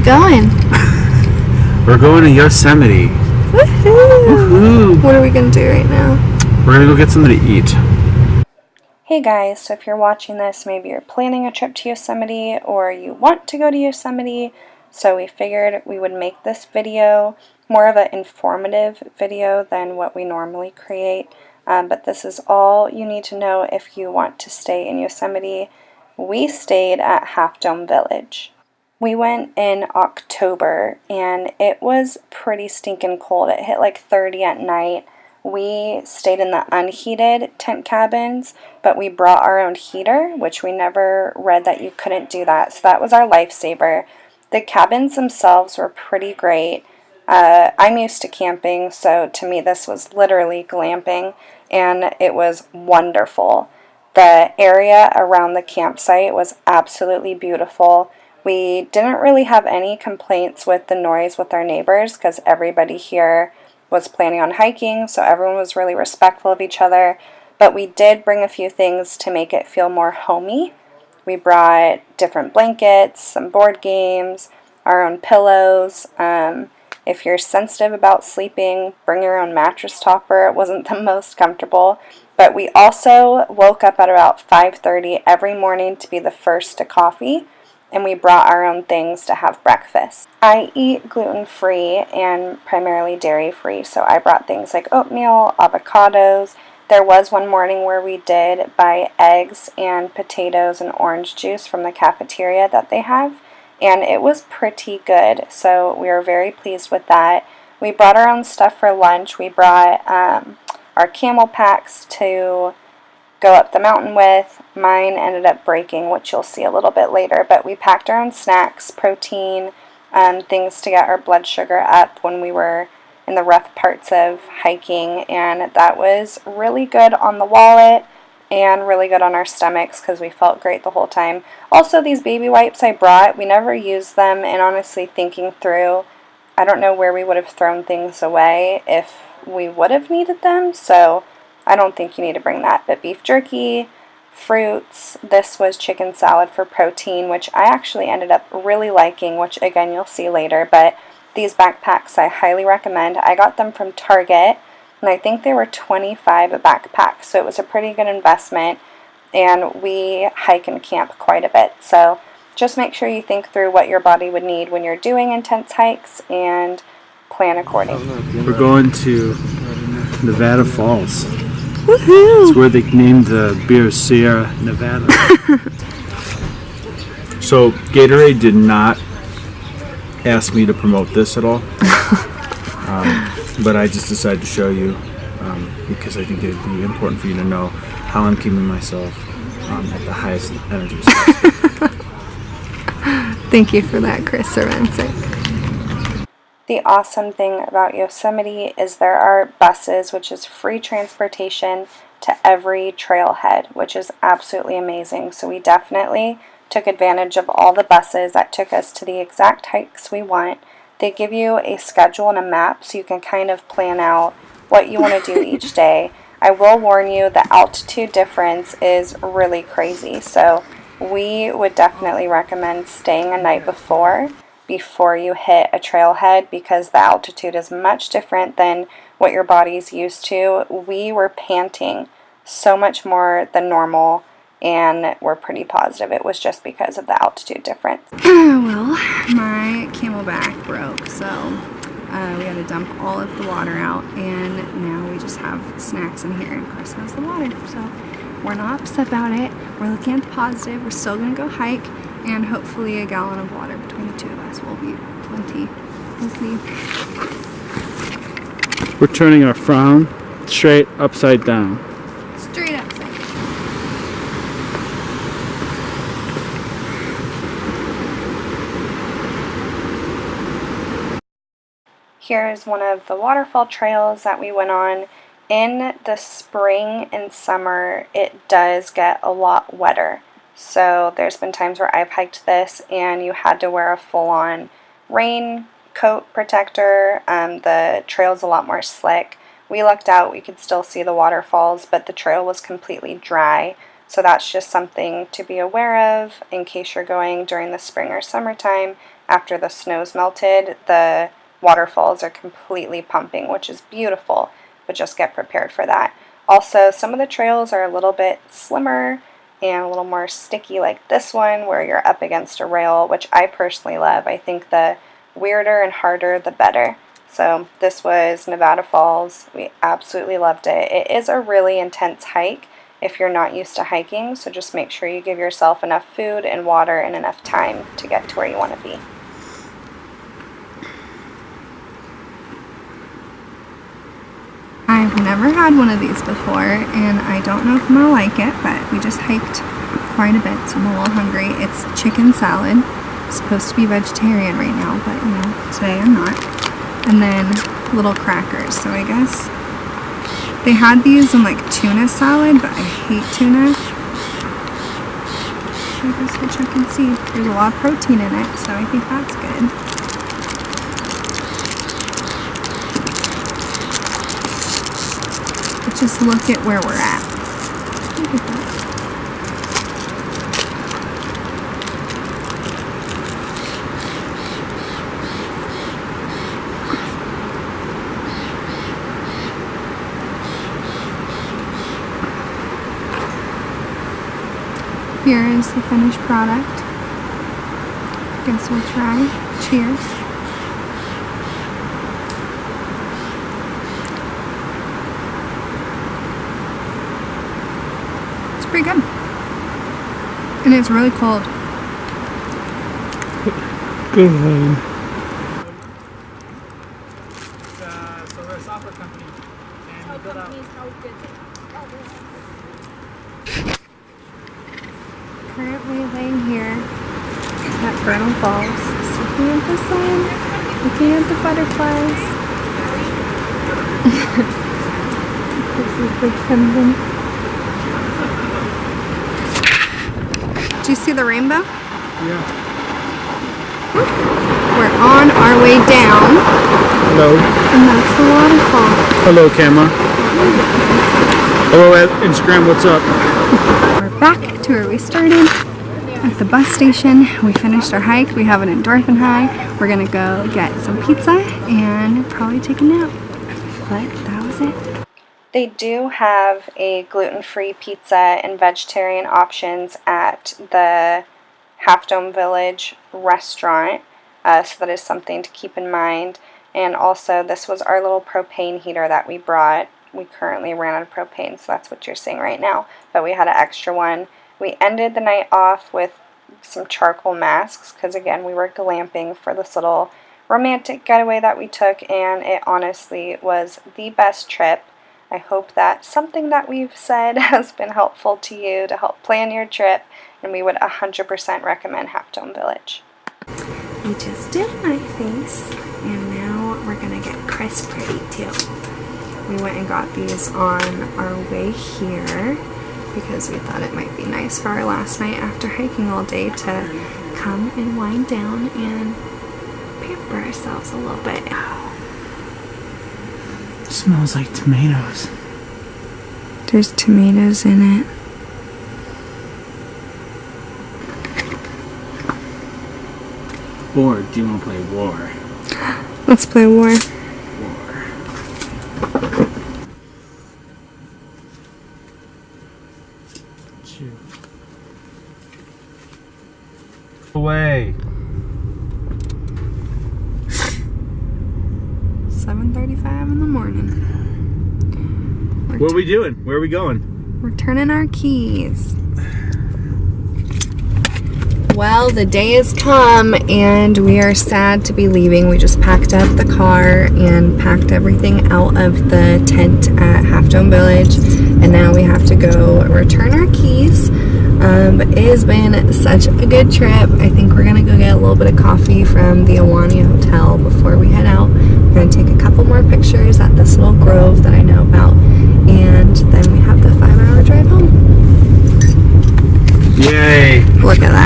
we going? We're going to Yosemite. Woohoo! Woohoo! What are we gonna do right now? We're gonna go get something to eat. Hey guys, so if you're watching this, maybe you're planning a trip to Yosemite or you want to go to Yosemite, so we figured we would make this video more of an informative video than what we normally create, but this is all you need to know if you want to stay in Yosemite. We stayed at Half Dome Village. We went in October and it was pretty stinking cold. It hit like 30 at night. We stayed in the unheated tent cabins, but we brought our own heater, which we never read that you couldn't do that. So that was our lifesaver. The cabins themselves were pretty great. I'm used to camping, so to me this was literally glamping, and it was wonderful. The area around the campsite was absolutely beautiful. We didn't really have any complaints with the noise with our neighbors because everybody here was planning on hiking, so everyone was really respectful of each other. But we did bring a few things to make it feel more homey. We brought different blankets, some board games, our own pillows. If you're sensitive about sleeping, bring your own mattress topper. It wasn't the most comfortable. But we also woke up at about 5:30 every morning to be the first to coffee, and we brought our own things to have breakfast. I eat gluten-free and primarily dairy-free, so I brought things like oatmeal, avocados. There was one morning where we did buy eggs and potatoes and orange juice from the cafeteria that they have, and it was pretty good, so we were very pleased with that. We brought our own stuff for lunch. We brought our camel packs to go up the mountain with. Mine ended up breaking, which you'll see a little bit later, but we packed our own snacks, protein, things to get our blood sugar up when we were in the rough parts of hiking, and that was really good on the wallet and really good on our stomachs because we felt great the whole time. Also, these baby wipes I brought, we never used them, and honestly thinking through, I don't know where we would have thrown things away if we would have needed them, so I don't think you need to bring that. But beef jerky, fruits, this was chicken salad for protein, which I actually ended up really liking, which again you'll see later. But these backpacks I highly recommend. I got them from Target, and I think they were $25 a backpack, so it was a pretty good investment, and we hike and camp quite a bit. So just make sure you think through what your body would need when you're doing intense hikes and plan accordingly. We're going to Nevada Falls. Woohoo! It's where they named the beer Sierra Nevada. So Gatorade did not ask me to promote this at all, but I just decided to show you because I think it would be important for you to know how I'm keeping myself at the highest energy. Thank you for that, Chris Cervensic. The awesome thing about Yosemite is there are buses, which is free transportation to every trailhead, which is absolutely amazing. So we definitely took advantage of all the buses that took us to the exact hikes we want. They give you a schedule and a map so you can kind of plan out what you want to do each day. I will warn you, the altitude difference is really crazy, so we would definitely recommend staying a night before you hit a trailhead because the altitude is much different than what your body's used to. We were panting so much more than normal, and we're pretty positive it was just because of the altitude difference. Well, my camelback broke, so we had to dump all of the water out, and now we just have snacks in here, and Chris has the water, so we're not upset about it. We're looking at the positive. We're still going to go hike, and hopefully a gallon of water between the two of us will be plenty. We'll see. We're turning our frown straight upside down. Straight upside down. Here's one of the waterfall trails that we went on. In the spring and summer, it does get a lot wetter. So there's been times where I've hiked this and you had to wear a full-on raincoat protector. The trail's a lot more slick. We looked out, we could still see the waterfalls, but the trail was completely dry. So that's just something to be aware of in case you're going during the spring or summertime. After the snow's melted, the waterfalls are completely pumping, which is beautiful, but just get prepared for that. Also, some of the trails are a little bit slimmer and a little more sticky, like this one where you're up against a rail, which I personally love. I think the weirder and harder, the better. So this was Nevada Falls. We absolutely loved it. It is a really intense hike if you're not used to hiking, so just make sure you give yourself enough food and water and enough time to get to where you want to be. I've never had one of these before, and I don't know if I'm gonna like it, but we just hiked quite a bit, so I'm a little hungry. It's chicken salad. It's supposed to be vegetarian right now, but you know, today I'm not. And then little crackers. So I guess they had these in like tuna salad, but I hate tuna. I guess we'll check and see. There's a lot of protein in it, so I think that's good. But just look at where we're at. Look at that. Here is the finished product. Guess we'll try. Cheers. It's pretty good. And it's really cold. Good one. So we're a software company, and we build out. Currently laying here at Vernal Falls, looking at the sun, looking at the butterflies. This is the penguin. Do you see the rainbow? Yeah. We're on our way down. Hello. And that's the waterfall. Hello, camera. Hello, Instagram. What's up? We're back to where we started at the bus station. We finished our hike. We have an endorphin high. We're gonna go get some pizza and probably take a nap. But that was it. They do have a gluten-free pizza and vegetarian options at the Half Dome Village restaurant, so that is something to keep in mind. And also, this was our little propane heater that we brought. We currently ran out of propane, so that's what you're seeing right now, but we had an extra one. We ended the night off with some charcoal masks, because again, we were glamping for this little romantic getaway that we took, and it honestly was the best trip. I hope that something that we've said has been helpful to you to help plan your trip, and we would 100% recommend Half Dome Village. We just did my face, and now we're gonna get Chris pretty too. We went and got these on our way here because we thought it might be nice for our last night after hiking all day to come and wind down and pamper ourselves a little bit. It smells like tomatoes. There's tomatoes in it. Or do you want to play war? Let's play war. Away. 7:35 in the morning. What are we doing? Where are we going? We're turning our keys. Well, the day has come and we are sad to be leaving. We just packed up the car and packed everything out of the tent at Half Dome Village, and now we have to go return our keys. But it has been such a good trip. I think we're gonna go get a little bit of coffee from the Awani Hotel before we head out. We're gonna take a couple more pictures at this little grove that I know about, and then we have the 5-hour drive home. Yay! Look at that.